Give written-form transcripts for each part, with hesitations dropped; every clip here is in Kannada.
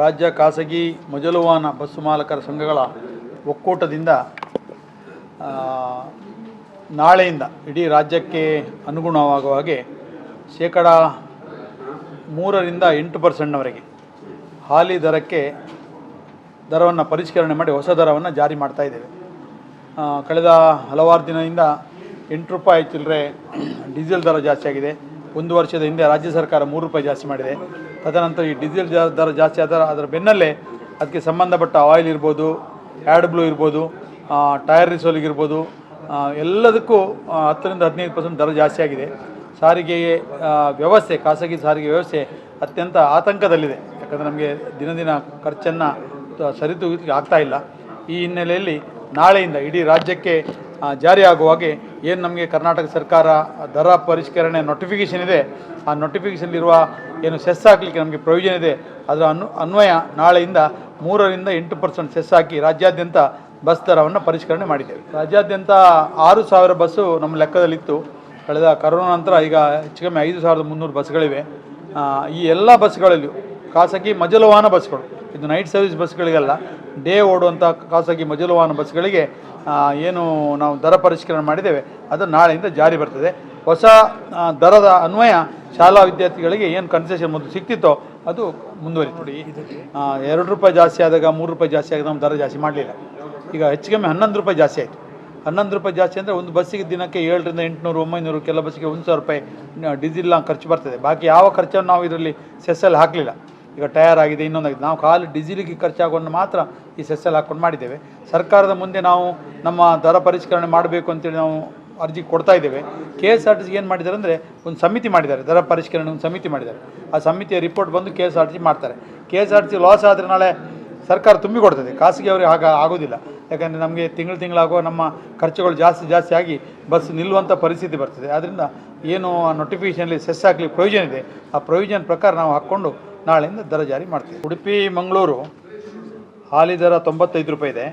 ರಾಜ್ಯ ಖಾಸಗಿ ಮೊದಲು ವಾಹನ ಬಸ್ಸು ಮಾಲಕರ ಸಂಘಗಳ ಒಕ್ಕೂಟದಿಂದ ನಾಳೆಯಿಂದ ಇಡೀ ರಾಜ್ಯಕ್ಕೆ ಅನುಗುಣವಾಗುವ ಹಾಗೆ ಶೇಕಡ 3ರಿಂದ 8% ಹಾಲಿ ದರವನ್ನು ಪರಿಷ್ಕರಣೆ ಮಾಡಿ ಹೊಸ ದರವನ್ನು ಜಾರಿ ಮಾಡ್ತಾ ಇದ್ದೇವೆ. ಕಳೆದ ಹಲವಾರು ದಿನದಿಂದ 8 ರೂಪಾಯಿ ಚಿಲ್ಲರೆ ಡೀಸೆಲ್ ದರ ಜಾಸ್ತಿ ಆಗಿದೆ. ಒಂದು ವರ್ಷದ ಹಿಂದೆ ರಾಜ್ಯ ಸರ್ಕಾರ 3 ರೂಪಾಯಿ ಜಾಸ್ತಿ ಮಾಡಿದೆ. ತದನಂತರ ಈ ಡೀಸೆಲ್ ದರ ಜಾಸ್ತಿ ಅದರ ಬೆನ್ನಲ್ಲೇ ಅದಕ್ಕೆ ಸಂಬಂಧಪಟ್ಟ ಆಯಿಲ್ ಇರ್ಬೋದು, ಆ್ಯಡ್ ಬ್ಲೂ ಇರ್ಬೋದು, ಟೈರ್ ರಿಸೋಲಿಗೆ ಇರ್ಬೋದು, ಎಲ್ಲದಕ್ಕೂ 10ರಿಂದ 15% ದರ ಜಾಸ್ತಿ ಆಗಿದೆ. ಸಾರಿಗೆ ವ್ಯವಸ್ಥೆ, ಖಾಸಗಿ ಸಾರಿಗೆ ವ್ಯವಸ್ಥೆ ಅತ್ಯಂತ ಆತಂಕದಲ್ಲಿದೆ. ಯಾಕಂದರೆ ನಮಗೆ ದಿನ ಖರ್ಚನ್ನು ಸರಿದೂಗಿಸಲಿಕ್ಕೆ ಆಗ್ತಾ ಇಲ್ಲ. ಈ ಹಿನ್ನೆಲೆಯಲ್ಲಿ ನಾಳೆಯಿಂದ ಇಡೀ ರಾಜ್ಯಕ್ಕೆ ಜಾರಿಯಾಗುವಾಗೆ ಏನು ನಮಗೆ ಕರ್ನಾಟಕ ಸರ್ಕಾರ ದರ ಪರಿಷ್ಕರಣೆ ನೋಟಿಫಿಕೇಷನ್ ಇದೆ, ಆ ನೋಟಿಫಿಕೇಷನ್ಲಿರುವ ಏನು ಸೆಸ್ ಹಾಕಲಿಕ್ಕೆ ನಮಗೆ ಪ್ರಯೋಜನ ಇದೆ, ಅದರ ಅನ್ವಯ ನಾಳೆಯಿಂದ 3ರಿಂದ 8% ಸೆಸ್ ಹಾಕಿ ರಾಜ್ಯಾದ್ಯಂತ ಬಸ್ ದರವನ್ನು ಪರಿಷ್ಕರಣೆ ಮಾಡಿದ್ದೇವೆ. ರಾಜ್ಯಾದ್ಯಂತ 6,000 ಬಸ್ಸು ನಮ್ಮ ಲೆಕ್ಕದಲ್ಲಿತ್ತು. ಕಳೆದ ಕರೋನಾ ನಂತರ ಈಗ ಹೆಚ್ಚು ಕಮ್ಮಿ 5,300 ಬಸ್ಗಳಿವೆ. ಈ ಎಲ್ಲ ಬಸ್ಗಳಲ್ಲಿಯೂ ಖಾಸಗಿ ಮೊದಲು ವಾಹನ ಬಸ್ಗಳು, ಇದು ನೈಟ್ ಸರ್ವಿಸ್ ಬಸ್ಗಳಿಗೆಲ್ಲ, ಡೇ ಓಡುವಂಥ ಖಾಸಗಿ ಮೊದಲು ವಾಹನ ಬಸ್ಗಳಿಗೆ ಏನು ನಾವು ದರ ಪರಿಷ್ಕರಣೆ ಮಾಡಿದ್ದೇವೆ ಅದು ನಾಳೆಯಿಂದ ಜಾರಿ ಬರ್ತದೆ. ಹೊಸ ದರದ ಅನ್ವಯ ಶಾಲಾ ವಿದ್ಯಾರ್ಥಿಗಳಿಗೆ ಏನು ಕನ್ಸೆಷನ್ ಮೊದಲು ಸಿಗ್ತಿತ್ತೋ ಅದು ಮುಂದುವರಿತು. ನೋಡಿ, 2 ರೂಪಾಯಿ ಜಾಸ್ತಿ ಆದಾಗ 3 ರೂಪಾಯಿ ಜಾಸ್ತಿ ಆದಾಗ ನಮ್ಮ ದರ ಜಾಸ್ತಿ ಮಾಡಲಿಲ್ಲ. ಈಗ ಹೆಚ್ಚು ಕಮ್ಮಿ 11 ರೂಪಾಯಿ ಜಾಸ್ತಿ ಆಯಿತು. 11 ರೂಪಾಯಿ ಜಾಸ್ತಿ ಅಂದರೆ ಒಂದು ಬಸ್ಸಿಗೆ ದಿನಕ್ಕೆ 700ರಿಂದ 800, 900, ಕೆಲ ಬಸ್ಸಿಗೆ 1,000 ರೂಪಾಯಿ ಡೀಸೆಲ್ ಖರ್ಚು ಬರ್ತದೆ. ಬಾಕಿ ಯಾವ ಖರ್ಚನ್ನು ನಾವು ಇದರಲ್ಲಿ ಸೆಸ್ಸಲ್ಲಿ ಹಾಕಲಿಲ್ಲ. ಈಗ ಟಯರ್ ಆಗಿದೆ, ಇನ್ನೊಂದಾಗಿದೆ, ನಾವು ಖಾಲಿ ಡೀಸೆಲಿಗೆ ಖರ್ಚಾಗೊಂಡು ಮಾತ್ರ ಈ ಸೆಸ್ಸಲ್ಲಿ ಹಾಕ್ಕೊಂಡು ಮಾಡಿದ್ದೇವೆ. ಸರ್ಕಾರದ ಮುಂದೆ ನಾವು ನಮ್ಮ ದರ ಪರಿಷ್ಕರಣೆ ಮಾಡಬೇಕು ಅಂತೇಳಿ ನಾವು ಅರ್ಜಿ ಕೊಡ್ತಾ ಇದ್ದೇವೆ. KSRTC ಏನು ಮಾಡಿದ್ದಾರೆ ಅಂದರೆ ಒಂದು ಸಮಿತಿ ಮಾಡಿದ್ದಾರೆ, ದರ ಪರಿಷ್ಕರಣೆ ಒಂದು ಸಮಿತಿ ಮಾಡಿದ್ದಾರೆ. ಆ ಸಮಿತಿಯ ರಿಪೋರ್ಟ್ ಬಂದು KSRTC ಮಾಡ್ತಾರೆ. KSRTC ಲಾಸ್ ಆದರೆ ನಾಳೆ ಸರ್ಕಾರ ತುಂಬಿ ಕೊಡ್ತದೆ, ಖಾಸಗಿ ಅವರಿಗೆ ಆಗೋದಿಲ್ಲ. ಯಾಕಂದರೆ ನಮಗೆ ತಿಂಗಳಾಗುವ ನಮ್ಮ ಖರ್ಚುಗಳು ಜಾಸ್ತಿ ಆಗಿ ಬಸ್ ನಿಲ್ಲುವಂಥ ಪರಿಸ್ಥಿತಿ ಬರ್ತದೆ. ಆದ್ದರಿಂದ ಏನು ಆ ನೋಟಿಫಿಕೇಷನಲ್ಲಿ ಸೆಸ್ ಹಾಕಲಿಕ್ಕೆ ಪ್ರಯೋಜನ ಇದೆ, ಆ ಪ್ರಯೋಜನ ಪ್ರಕಾರ ನಾವು ಹಾಕ್ಕೊಂಡು ನಾಳೆಯಿಂದ ದರ ಜಾರಿ ಮಾಡ್ತೀವಿ. ಉಡುಪಿ ಮಂಗಳೂರು ಹಾಲಿ ದರ 95 ರೂಪಾಯಿ ಇದೆ,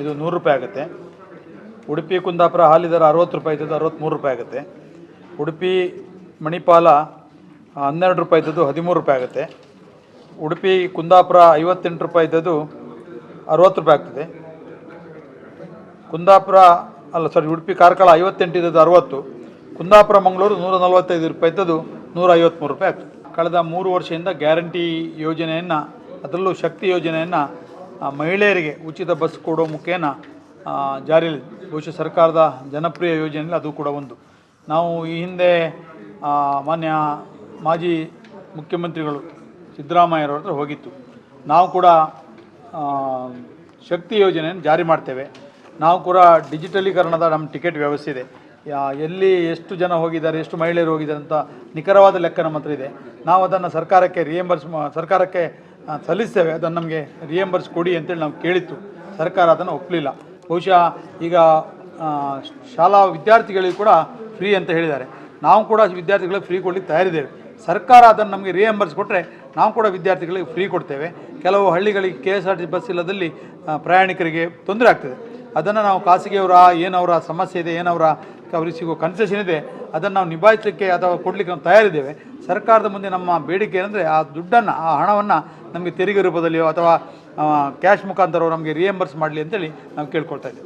ಇದು 100 ರೂಪಾಯಿ ಆಗುತ್ತೆ. ಉಡುಪಿ ಕುಂದಾಪುರ ಹಾಲಿ ದರ 60 ರೂಪಾಯಿ ಇದ್ದದ್ದು 63 ರೂಪಾಯಿ ಆಗುತ್ತೆ. ಉಡುಪಿ ಮಣಿಪಾಲ 12 ರೂಪಾಯಿ ಇದ್ದದ್ದು 13 ರೂಪಾಯಿ ಆಗುತ್ತೆ. ಉಡುಪಿ ಕುಂದಾಪುರ 58 ರೂಪಾಯಿ ಇದ್ದದ್ದು 60 ರೂಪಾಯಿ ಆಗ್ತದೆ. ಉಡುಪಿ ಕಾರ್ಕಳ 58 ಇದ್ದದ್ದು 60, ಕುಂದಾಪುರ ಮಂಗಳೂರು 145 ರೂಪಾಯಿ ಇದ್ದದ್ದು 153 ರೂಪಾಯಿ ಆಗ್ತದೆ. ಕಳೆದ 3 ವರ್ಷದಿಂದ ಗ್ಯಾರಂಟಿ ಯೋಜನೆಯನ್ನು, ಅದರಲ್ಲೂ ಶಕ್ತಿ ಯೋಜನೆಯನ್ನು ಮಹಿಳೆಯರಿಗೆ ಉಚಿತ ಬಸ್ ಕೊಡೋ ಮುಖೇನ ಜಾರಿಯಲ್ಲಿ, ಬಹುಶಃ ಸರ್ಕಾರದ ಜನಪ್ರಿಯ ಯೋಜನೆಯಲ್ಲಿ ಅದು ಕೂಡ ಒಂದು. ನಾವು ಈ ಹಿಂದೆ ಮಾನ್ಯ ಮಾಜಿ ಮುಖ್ಯಮಂತ್ರಿಗಳು ಸಿದ್ದರಾಮಯ್ಯರವ್ರ ಹತ್ರ ಹೋಗಿತ್ತು. ನಾವು ಕೂಡ ಶಕ್ತಿ ಯೋಜನೆಯನ್ನು ಜಾರಿ ಮಾಡ್ತೇವೆ. ನಾವು ಕೂಡ ಡಿಜಿಟಲೀಕರಣದ ನಮ್ಮ ಟಿಕೆಟ್ ವ್ಯವಸ್ಥೆ ಇದೆ. ಎಲ್ಲಿ ಎಷ್ಟು ಜನ ಹೋಗಿದ್ದಾರೆ, ಎಷ್ಟು ಮಹಿಳೆಯರು ಹೋಗಿದ್ದಾರೆ ಅಂತ ನಿಖರವಾದ ಲೆಕ್ಕ ನಮ್ಮ ಹತ್ರ ಇದೆ. ನಾವು ಅದನ್ನು ಸರ್ಕಾರಕ್ಕೆ ಸಲ್ಲಿಸ್ತೇವೆ. ಅದನ್ನು ನಮಗೆ ರಿಯಂಬರ್ಸ್ ಕೊಡಿ ಅಂತೇಳಿ ನಾವು ಕೇಳಿತ್ತು. ಸರ್ಕಾರ ಅದನ್ನು ಒಪ್ಪಲಿಲ್ಲ. ಬಹುಶಃ ಈಗ ಶಾಲಾ ವಿದ್ಯಾರ್ಥಿಗಳಿಗೆ ಕೂಡ ಫ್ರೀ ಅಂತ ಹೇಳಿದ್ದಾರೆ. ನಾವು ಕೂಡ ವಿದ್ಯಾರ್ಥಿಗಳಿಗೆ ಫ್ರೀ ಕೊಡಲಿಕ್ಕೆ ತಯಾರಿದ್ದೇವೆ. ಸರ್ಕಾರ ಅದನ್ನು ನಮಗೆ ರಿಯಂಬರ್ಸ್ ಕೊಟ್ಟರೆ ನಾವು ಕೂಡ ವಿದ್ಯಾರ್ಥಿಗಳಿಗೆ ಫ್ರೀ ಕೊಡ್ತೇವೆ. ಕೆಲವು ಹಳ್ಳಿಗಳಿಗೆ KSRTC ಬಸ್ ಇಲ್ಲದಲ್ಲಿ ಪ್ರಯಾಣಿಕರಿಗೆ ತೊಂದರೆ ಆಗ್ತದೆ. ಅದನ್ನು ನಾವು ಖಾಸಗಿಯವರ ಏನವರ ಸಮಸ್ಯೆ ಇದೆ, ಅವರಿಗೆ ಸಿಗೋ ಕನ್ಸೆಷನ್ ಇದೆ, ಅದನ್ನು ನಾವು ನಿಭಾಯಿಸಲಿಕ್ಕೆ ಅಥವಾ ಕೊಡಲಿಕ್ಕೆ ನಾವು ತಯಾರಿದ್ದೇವೆ. ಸರ್ಕಾರದ ಮುಂದೆ ನಮ್ಮ ಬೇಡಿಕೆ ಏನಂದರೆ ಆ ದುಡ್ಡನ್ನು, ಆ ಹಣವನ್ನು ನಮಗೆ ತೆರಿಗೆ ರೂಪದಲ್ಲಿಯೋ ಅಥವಾ ಕ್ಯಾಶ್ ಮುಖಾಂತರ ನಮಗೆ ರಿಯಂಬರ್ಸ್ ಮಾಡಲಿ ಅಂತೇಳಿ ನಾವು ಕೇಳ್ಕೊಳ್ತಾ ಇದ್ದೇವೆ.